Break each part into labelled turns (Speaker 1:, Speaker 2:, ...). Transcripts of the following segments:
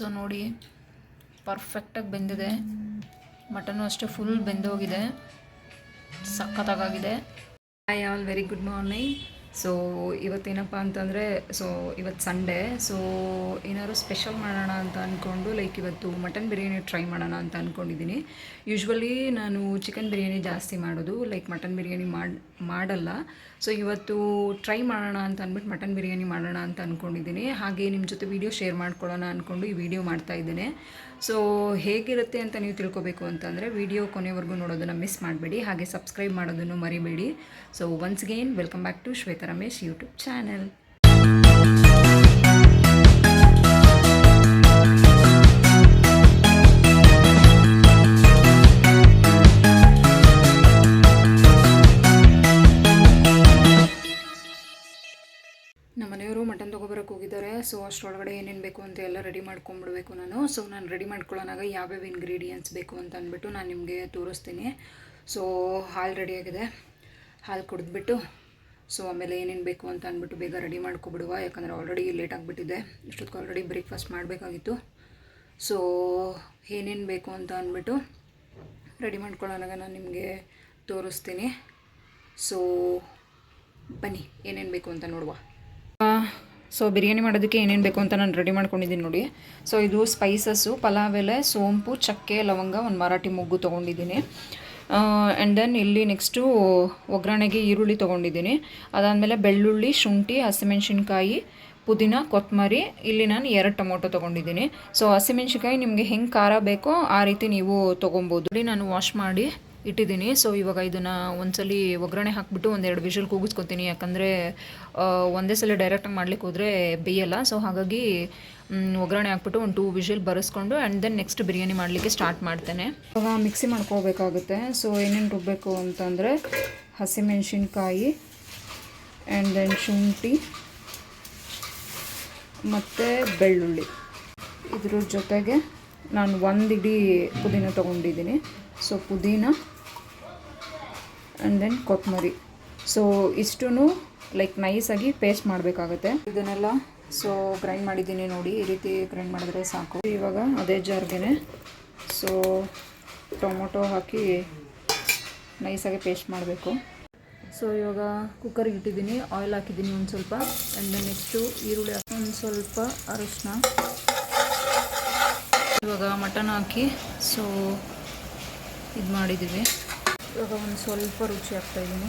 Speaker 1: So ನೋಡಿ ಪರ್ಫೆಕ್ಟಾಗಿ ಬೆಂದಿದೆ. ಮಟನ್ನು ಅಷ್ಟೇ ಫುಲ್ ಬೆಂದೋಗಿದೆ, ಸಖತ್ತಾಗಿದೆ. Hi all, very good morning. So ಇವತ್ತೇನಪ್ಪ ಅಂತಂದರೆ, ಸೊ ಇವತ್ತು ಸಂಡೇ. ಸೊ ಏನಾದ್ರು ಸ್ಪೆಷಲ್ ಮಾಡೋಣ ಅಂತ ಅಂದ್ಕೊಂಡು ಇವತ್ತು ಮಟನ್ ಬಿರಿಯಾನಿ ಟ್ರೈ ಮಾಡೋಣ ಅಂತ ಅಂದ್ಕೊಂಡಿದ್ದೀನಿ. ಯೂಶ್ವಲಿ ನಾನು ಚಿಕನ್ ಬಿರಿಯಾನಿ ಜಾಸ್ತಿ ಮಾಡೋದು, ಮಟನ್ ಬಿರಿಯಾನಿ ಮಾಡಲ್ಲ. ಸೊ ಇವತ್ತು ಟ್ರೈ ಮಾಡೋಣ ಅಂತ ಅಂದ್ಬಿಟ್ಟು ಮಟನ್ ಬಿರಿಯಾನಿ ಮಾಡೋಣ ಅಂತ ಅಂದ್ಕೊಂಡಿದ್ದೀನಿ. ಹಾಗೆ ನಿಮ್ಮ ಜೊತೆ ವೀಡಿಯೋ ಶೇರ್ ಮಾಡ್ಕೊಳ್ಳೋಣ ಅಂದ್ಕೊಂಡು ಈ ವಿಡಿಯೋ ಮಾಡ್ತಾಯಿದ್ದೇನೆ. ಸೊ ಹೇಗಿರುತ್ತೆ ಅಂತ ನೀವು ತಿಳ್ಕೊಬೇಕು ಅಂತಂದರೆ ವಿಡಿಯೋ ಕೊನೆವರೆಗೂ ನೋಡೋದನ್ನು ಮಿಸ್ ಮಾಡಬೇಡಿ, ಹಾಗೆ ಸಬ್ಸ್ಕ್ರೈಬ್ ಮಾಡೋದನ್ನು ಮರಿಬೇಡಿ. So once again welcome back to Shweta Ramesh YouTube channel. ನಮ್ಮ ಮನೆಯವರು ಮಟನ್ ತೊಗೊಬರಕ್ಕೆ ಹೋಗಿದ್ದಾರೆ. ಸೊ ಅಷ್ಟರೊಳಗಡೆ ಏನೇನು ಬೇಕು ಅಂತ ಎಲ್ಲ ರೆಡಿ ಮಾಡ್ಕೊಂಬಿಡ್ಬೇಕು ನಾನು. ಸೊ ನಾನು ರೆಡಿ ಮಾಡ್ಕೊಳ್ಳೋನಾಗ ಯಾವ್ಯಾವ ಇಂಗ್ರೀಡಿಯೆಂಟ್ಸ್ ಬೇಕು ಅಂತ ಅಂದ್ಬಿಟ್ಟು ನಾನು ನಿಮಗೆ ತೋರಿಸ್ತೀನಿ. ಸೊ ಹಾಲು ರೆಡಿಯಾಗಿದೆ, ಹಾಲು ಕುಡಿದ್ಬಿಟ್ಟು ಸೊ ಆಮೇಲೆ ಏನೇನು ಬೇಕು ಅಂತ ಅಂದ್ಬಿಟ್ಟು ಬೇಗ ರೆಡಿ ಮಾಡ್ಕೊಬಿಡುವ, ಯಾಕಂದರೆ ಆಲ್ರೆಡಿ ಲೇಟ್ ಆಗಿಬಿಟ್ಟಿದೆ. ಇಷ್ಟೊತ್ತಿಗೆ ಆಲ್ರೆಡಿ ಬ್ರೇಕ್ಫಾಸ್ಟ್ ಮಾಡಬೇಕಾಗಿತ್ತು. ಸೊ ಏನೇನು ಬೇಕು ಅಂತ ಅಂದ್ಬಿಟ್ಟು ರೆಡಿ ಮಾಡ್ಕೊಳ್ಳೋನಾಗ ನಾನು ನಿಮಗೆ ತೋರಿಸ್ತೀನಿ. ಸೊ ಬನ್ನಿ ಏನೇನು ಬೇಕು ಅಂತ ನೋಡುವ. ಸೊ ಬಿರಿಯಾನಿ ಮಾಡೋದಕ್ಕೆ ಏನೇನು ಬೇಕು ಅಂತ ನಾನು ರೆಡಿ ಮಾಡ್ಕೊಂಡಿದ್ದೀನಿ ನೋಡಿ. ಸೊ ಇದು ಸ್ಪೈಸಸ್ಸು, ಪಲಾವ್ ಎಲೆ, ಸೋಂಪು, ಚಕ್ಕೆ, ಲವಂಗ, ಒಂದು ಮರಾಠಿ ಮೊಗ್ಗು ತೊಗೊಂಡಿದ್ದೀನಿ. ಆ್ಯಂಡ್ ದೆನ್ ಇಲ್ಲಿ ನೆಕ್ಸ್ಟು ಒಗ್ಗರಣೆಗೆ ಈರುಳ್ಳಿ ತೊಗೊಂಡಿದ್ದೀನಿ. ಅದಾದಮೇಲೆ ಬೆಳ್ಳುಳ್ಳಿ, ಶುಂಠಿ, ಹಸಿಮೆಣ್ಸಿನ್ಕಾಯಿ, ಪುದೀನ, ಕೊತ್ತಂಬರಿ. ಇಲ್ಲಿ ನಾನು 2 ಟೊಮೊಟೊ ತೊಗೊಂಡಿದ್ದೀನಿ. ಸೊ ಹಸಿಮೆಣ್ಸಿನ್ಕಾಯಿ ನಿಮಗೆ ಹೆಂಗೆ ಖಾರ ಬೇಕೋ ಆ ರೀತಿ ನೀವು ತೊಗೊಬೋದು. ಇಲ್ಲಿ ನಾನು ವಾಶ್ ಮಾಡಿ ಇಟ್ಟಿದ್ದೀನಿ. ಸೊ ಇವಾಗ ಇದನ್ನು ಒಂದ್ಸಲಿ ಒಗ್ಗರಣೆ ಹಾಕಿಬಿಟ್ಟು 1-2 ವಿಷಲ್ ಕೂಗಿಸ್ಕೊತೀನಿ, ಯಾಕಂದರೆ ಒಂದೇ ಸಲ ಡೈರೆಕ್ಟಾಗಿ ಮಾಡ್ಲಿಕ್ಕೆ ಹೋದರೆ ಬೇಯಲ್ಲ. ಸೊ ಹಾಗಾಗಿ ಒಗ್ಗರಣೆ ಹಾಕ್ಬಿಟ್ಟು 2 ವಿಷಲ್ ಬರೆಸ್ಕೊಂಡು ಆ್ಯಂಡ್ ದೆನ್ ನೆಕ್ಸ್ಟ್ ಬಿರಿಯಾನಿ ಮಾಡಲಿಕ್ಕೆ ಸ್ಟಾರ್ಟ್ ಮಾಡ್ತೇನೆ. ಇವಾಗ ಮಿಕ್ಸಿ ಮಾಡ್ಕೋಬೇಕಾಗುತ್ತೆ. ಸೊ ಏನೇನು ರುಬ್ಬಬೇಕು ಅಂತಂದರೆ ಹಸಿಮೆಣ್ಸಿನ್ಕಾಯಿ ಆ್ಯಂಡ್ ದೆನ್ ಶುಂಠಿ ಮತ್ತು ಬೆಳ್ಳುಳ್ಳಿ. ಇದ್ರ ಜೊತೆಗೆ ನಾನು 1 ಇಡೀ ಪುದೀನ ತೊಗೊಂಡಿದ್ದೀನಿ. ಸೊ ಪುದೀನ ಆ್ಯಂಡ್ ದೆನ್ ಕೊತ್ತಂಬರಿ. ಸೊ ಇಷ್ಟೂ ನೈಸಾಗಿ ಪೇಸ್ಟ್ ಮಾಡಬೇಕಾಗುತ್ತೆ. ಇದನ್ನೆಲ್ಲ ಸೊ ಗ್ರೈಂಡ್ ಮಾಡಿದ್ದೀನಿ ನೋಡಿ, ಈ ರೀತಿ ಗ್ರೈಂಡ್ ಮಾಡಿದ್ರೆ ಸಾಕು. ಇವಾಗ ಅದೇ ಜಾರ್ಗೆ ಸೊ ಟೊಮೊಟೊ ಹಾಕಿ ನೈಸಾಗಿ ಪೇಸ್ಟ್ ಮಾಡಬೇಕು. ಸೊ ಇವಾಗ ಕುಕ್ಕರಿಗೆ ಇಟ್ಟಿದ್ದೀನಿ, ಆಯಿಲ್ ಹಾಕಿದ್ದೀನಿ ಒಂದು ಸ್ವಲ್ಪ, ಆ್ಯಂಡ್ ದೆನ್ ನೆಕ್ಸ್ಟು ಈರುಳ್ಳಿ ಹಾಕಿ ಒಂದು ಸ್ವಲ್ಪ ಅರಿಶಿನ. ಇವಾಗ ಮಟನ್ ಹಾಕಿ ಸೊ ಇದು ಮಾಡಿದ್ದೀವಿ. ಇವಾಗ ಒಂದು ಸ್ವಲ್ಪ ರುಚಿ ಹಾಕ್ತಾಯಿದ್ದೀನಿ.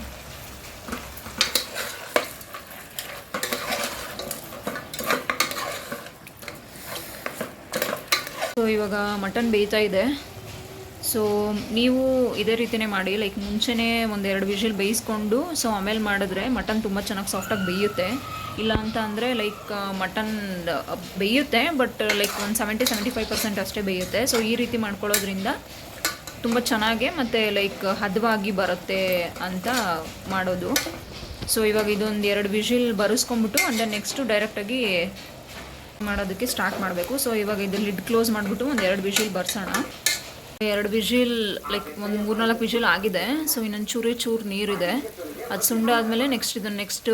Speaker 1: ಸೊ ಇವಾಗ ಮಟನ್ ಬೇಯ್ತಾ ಇದೆ. ಸೊ ನೀವು ಇದೇ ರೀತಿಯೇ ಮಾಡಿ, ಮುಂಚೆನೇ 1-2 ವಿಷಲ್ ಬೇಯಿಸ್ಕೊಂಡು ಸೊ ಆಮೇಲೆ ಮಾಡಿದ್ರೆ ಮಟನ್ ತುಂಬ ಚೆನ್ನಾಗಿ ಸಾಫ್ಟಾಗಿ ಬೇಯುತ್ತೆ. ಇಲ್ಲ ಅಂತ ಅಂದರೆ ಮಟನ್ ಬೇಯುತ್ತೆ, ಬಟ್ ಒಂದು 70-75% ಅಷ್ಟೇ ಬೇಯುತ್ತೆ. ಸೊ ಈ ರೀತಿ ಮಾಡ್ಕೊಳ್ಳೋದ್ರಿಂದ ತುಂಬ ಚೆನ್ನಾಗೆ ಮತ್ತು ಹದವಾಗಿ ಬರುತ್ತೆ ಅಂತ ಮಾಡೋದು. ಸೊ ಇವಾಗ ಇದೊಂದು 2 ವಿಷಲ್ ಬರೆಸ್ಕೊಂಬಿಟ್ಟು ಆ್ಯಂಡ್ ನೆಕ್ಸ್ಟು ಡೈರೆಕ್ಟಾಗಿ ಮಾಡೋದಕ್ಕೆ ಸ್ಟಾರ್ಟ್ ಮಾಡಬೇಕು. ಸೊ ಇವಾಗ ಇದು ಲಿಡ್ ಕ್ಲೋಸ್ ಮಾಡಿಬಿಟ್ಟು 1-2 ವಿಷಲ್ ಬರ್ಸೋಣ. 2 ವಿಷಲ್ ಒಂದು 3-4 ವಿಷಲ್ ಆಗಿದೆ. ಸೊ ಇನ್ನೊಂದು ಚೂರು ನೀರಿದೆ, ಅದು ಸುಂಡಾದಮೇಲೆ ನೆಕ್ಸ್ಟು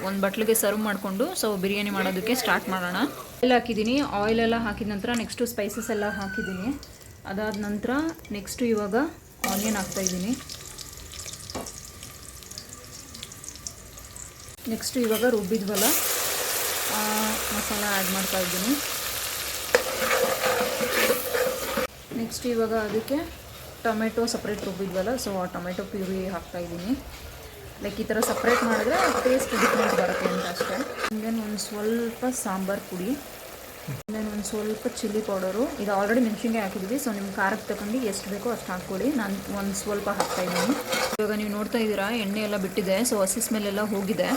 Speaker 1: ಒಂದು ಬಟ್ಲಿಗೆ ಸರ್ವ್ ಮಾಡಿಕೊಂಡು ಸೊ ಬಿರಿಯಾನಿ ಮಾಡೋದಕ್ಕೆ ಸ್ಟಾರ್ಟ್ ಮಾಡೋಣ. ಆಯಿಲ್ ಹಾಕಿದ್ದೀನಿ, ಆಯಿಲೆಲ್ಲ ಹಾಕಿದ ನಂತರ ನೆಕ್ಸ್ಟು ಸ್ಪೈಸಸ್ ಎಲ್ಲ ಹಾಕಿದ್ದೀನಿ. ಅದಾದ ನಂತರ ನೆಕ್ಸ್ಟು ಇವಾಗ ಆನಿಯನ್ ಹಾಕ್ತಾಯಿದ್ದೀನಿ. ನೆಕ್ಸ್ಟು ಇವಾಗ ರುಬ್ಬಿದ್ವಲ್ಲ ಮಸಾಲ ಆ್ಯಡ್ ಮಾಡ್ತಾಯಿದ್ದೀನಿ. ನೆಕ್ಸ್ಟ್ ಇವಾಗ ಅದಕ್ಕೆ ಟೊಮೆಟೊ ಸಪ್ರೇಟ್ ರುಬ್ಬಿದ್ವಲ್ಲ ಸೊ ಆ ಟೊಮೆಟೊ ಪ್ಯೂರಿ ಹಾಕ್ತಾಯಿದ್ದೀನಿ. ಈ ಥರ ಸಪ್ರೇಟ್ ಮಾಡಿದ್ರೆ ಟೇಸ್ಟ್ ಡಿಫ್ರೆಂಟ್ ಬರುತ್ತೆ ಅಂತ ಅಷ್ಟೇ. ದೆನ್ ಒಂದು ಸ್ವಲ್ಪ ಸಾಂಬಾರು ಪುಡಿ, ದೆನ್ ಒಂದು ಸ್ವಲ್ಪ ಚಿಲ್ಲಿ ಪೌಡರು. ಇದು ಆಲ್ರೆಡಿ ಮೆಣಸಿನ್ಕಾಯಿ ಹಾಕಿದ್ದೀವಿ. ಸೊ ನಿಮ್ಮ ಖಾರಕ್ಕೆ ತಗೊಂಡು ಎಷ್ಟು ಬೇಕೋ ಅಷ್ಟು ಹಾಕ್ಕೊಳ್ಳಿ. ನಾನು ಒಂದು ಸ್ವಲ್ಪ ಹಾಕ್ತಾಯಿದ್ದೀನಿ. ಇವಾಗ ನೀವು ನೋಡ್ತಾ ಇದ್ದೀರಾ ಎಣ್ಣೆ ಎಲ್ಲ ಬಿಟ್ಟಿದೆ, ಸೊ ಹಸಿ ಸ್ಮೆಲ್ಲೆಲ್ಲ ಹೋಗಿದೆ.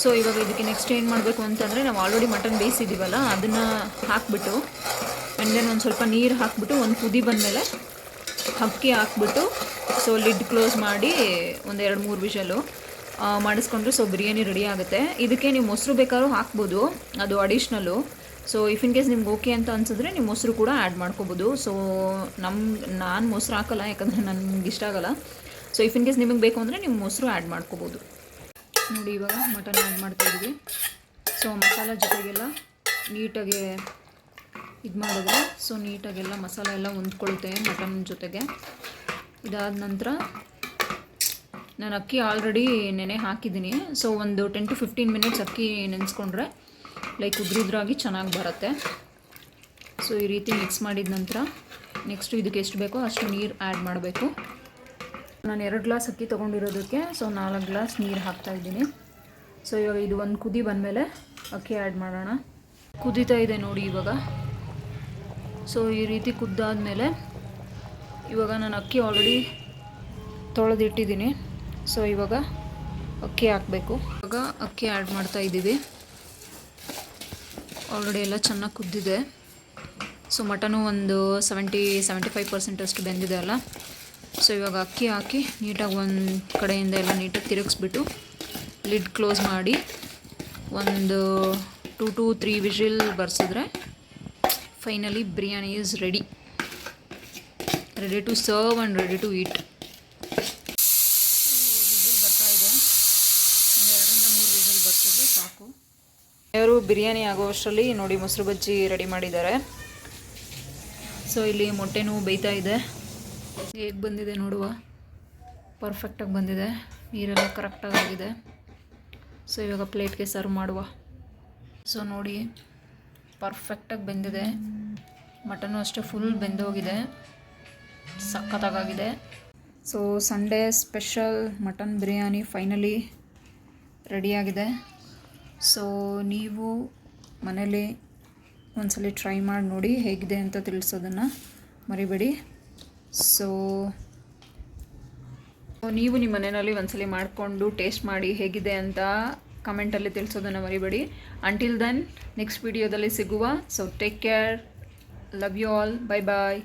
Speaker 1: ಸೊ ಇವಾಗ ಇದಕ್ಕೆ ನೆಕ್ಸ್ಟ್ ಏನು ಮಾಡಬೇಕು ಅಂತಂದರೆ, ನಾವು ಆಲ್ರೆಡಿ ಮಟನ್ ಬೇಯಿಸಿದ್ದೀವಲ್ಲ ಅದನ್ನು ಹಾಕ್ಬಿಟ್ಟು ಆ್ಯಂಡ್ ದೆನ್ ಒಂದು ಸ್ವಲ್ಪ ನೀರು ಹಾಕ್ಬಿಟ್ಟು ಒಂದು ಕುದಿ ಬಂದಮೇಲೆ ಅಕ್ಕಿ ಹಾಕ್ಬಿಟ್ಟು ಸೊ ಲಿಡ್ ಕ್ಲೋಸ್ ಮಾಡಿ 1-2-3 ವಿಷಲು ಮಾಡಿಸ್ಕೊಂಡ್ರೆ ಸೊ ಬಿರಿಯಾನಿ ರೆಡಿ ಆಗುತ್ತೆ. ಇದಕ್ಕೆ ನೀವು ಮೊಸರು ಬೇಕಾದ್ರೂ ಹಾಕ್ಬೋದು, ಅದು ಅಡಿಷ್ನಲ್ಲು. ಸೊ ಇಫ್ ಇನ್ ಕೇಸ್ ನಿಮ್ಗೆ ಓಕೆ ಅಂತ ಅನಿಸಿದ್ರೆ ನೀವು ಮೊಸರು ಕೂಡ ಆ್ಯಡ್ ಮಾಡ್ಕೋಬೋದು. ಸೊ ನಾನು ಮೊಸರು ಹಾಕಲ್ಲ, ಯಾಕಂದರೆ ನನಗೆ ಇಷ್ಟ ಆಗೋಲ್ಲ. ಸೊ ಇಫ್ ಇನ್ ಕೇಸ್ ನಿಮಗೆ ಬೇಕು ಅಂದರೆ ನೀವು ಮೊಸರು ಆ್ಯಡ್ ಮಾಡ್ಕೋಬೋದು. ನೋಡಿ ಇವಾಗ ಮಟನ್ ಆ್ಯಡ್ ಮಾಡ್ತಾಯಿದ್ದೀವಿ. ಸೊ ಮಸಾಲ ಜೊತೆಗೆಲ್ಲ ನೀಟಾಗಿ ಇದು ಮಾಡಿದ್ರೆ ಸೊ ನೀಟಾಗೆಲ್ಲ ಮಸಾಲೆ ಎಲ್ಲ ಹೊಂದ್ಕೊಳ್ಳುತ್ತೆ ಮಟನ್ ಜೊತೆಗೆ. ಇದಾದ ನಂತರ ನಾನು ಅಕ್ಕಿ ಆಲ್ರೆಡಿ ನೆನೆ ಹಾಕಿದ್ದೀನಿ. ಸೊ ಒಂದು 10 to 15 ಮಿನಿಟ್ಸ್ ಅಕ್ಕಿ ನೆನೆಸ್ಕೊಂಡ್ರೆ ಲೈಕ್ ಉದ್ರಾಗಿ ಚೆನ್ನಾಗಿ ಬರುತ್ತೆ. ಸೊ ಈ ರೀತಿ ಮಿಕ್ಸ್ ಮಾಡಿದ ನಂತರ ನೆಕ್ಸ್ಟು ಇದಕ್ಕೆ ಎಷ್ಟು ಬೇಕೋ ಅಷ್ಟು ನೀರು ಆ್ಯಡ್ ಮಾಡಬೇಕು. ನಾನು 2 ಗ್ಲಾಸ್ ಅಕ್ಕಿ ತೊಗೊಂಡಿರೋದಕ್ಕೆ ಸೊ 4 ಗ್ಲಾಸ್ ನೀರು ಹಾಕ್ತಾಯಿದ್ದೀನಿ. ಸೊ ಇವಾಗ ಇದು ಒಂದು ಕುದಿ ಬಂದಮೇಲೆ ಅಕ್ಕಿ ಆ್ಯಡ್ ಮಾಡೋಣ. ಕುದೀತಾ ಇದೆ ನೋಡಿ ಇವಾಗ. ಸೊ ಈ ರೀತಿ ಕುದ್ದಾದಮೇಲೆ ಇವಾಗ ನಾನು ಅಕ್ಕಿ ಆಲ್ರೆಡಿ ತೊಳೆದಿಟ್ಟಿದ್ದೀನಿ. ಸೊ ಇವಾಗ ಅಕ್ಕಿ ಹಾಕಬೇಕು. ಇವಾಗ ಅಕ್ಕಿ ಆ್ಯಡ್ ಮಾಡ್ತಾಯಿದ್ದೀವಿ. ಆಲ್ರೆಡಿ ಎಲ್ಲ ಚೆನ್ನಾಗಿ ಕುದ್ದಿದೆ. ಸೊ ಮಟನು ಒಂದು 70-75% ಅಷ್ಟು ಬೆಂದಿದೆ ಅಲ್ಲ. ಸೊ ಇವಾಗ ಅಕ್ಕಿ ಹಾಕಿ ನೀಟಾಗಿ ಒಂದು ಕಡೆಯಿಂದ ಎಲ್ಲ ನೀಟಾಗಿ ತಿರುಗಿಸ್ಬಿಟ್ಟು ಲಿಡ್ ಕ್ಲೋಸ್ ಮಾಡಿ ಒಂದು 2 to 3 ವಿಷಿಲ್ ಬರ್ಸಿದ್ರೆ finally biryani is ready to serve and ready to eat. Whistle ಬರ್ತಾ ಇದೆ. ಒಂದು 2-3 ವಿಸಿಲ್ ಬರ್ಸಿದ್ರೆ ಸಾಕು. ಯಾರು ಬಿರಿಯಾನಿ ಆಗೋಷ್ಟರಲ್ಲಿ ನೋಡಿ ಮೊಸರು ಬಜ್ಜಿ ರೆಡಿ ಮಾಡಿದ್ದಾರೆ. ಸೊ ಇಲ್ಲಿ ಮೊಟ್ಟೆನೂ ಬೇಯ್ತಾ ಇದೆ. ಹೇಗೆ ಬಂದಿದೆ ನೋಡುವ. ಪರ್ಫೆಕ್ಟಾಗಿ ಬಂದಿದೆ. ನೀರೆಲ್ಲ ಕರೆಕ್ಟಾಗಿ ಆಗಿದೆ. ಸೊ ಇವಾಗ ಪ್ಲೇಟ್ಗೆ ಸರ್ವ್ ಮಾಡುವ. ಸೊ ನೋಡಿ ಪರ್ಫೆಕ್ಟಾಗಿ ಬೆಂದಿದೆ. ಮಟನ್ನು ಅಷ್ಟೇ ಫುಲ್ ಬೆಂದೋಗಿದೆ. ಸಖತ್ತಾಗಿದೆ. So Sunday special mutton biryani finally ರೆಡಿಯಾಗಿದೆ. ಸೊ ನೀವು ಮನೇಲಿ ಒಂದ್ಸಲ ಟ್ರೈ ಮಾಡಿ ನೋಡಿ ಹೇಗಿದೆ ಅಂತ ತಿಳಿಸೋದನ್ನು ಮರಿಬೇಡಿ. ಸೊ ನೀವು ನಿಮ್ಮ ಮನೆಯಲ್ಲಿ ಒಂದ್ಸಲ ಮಾಡಿಕೊಂಡು ಟೇಸ್ಟ್ ಮಾಡಿ ಹೇಗಿದೆ ಅಂತ ಕಮೆಂಟಲ್ಲಿ ತಿಳಿಸೋದನ್ನು ಮರಿಬೇಡಿ. ಅಂಟಿಲ್ ದೆನ್ ನೆಕ್ಸ್ಟ್ ವಿಡಿಯೋದಲ್ಲಿ ಸಿಗುವ. So take care. Love you all. Bye bye.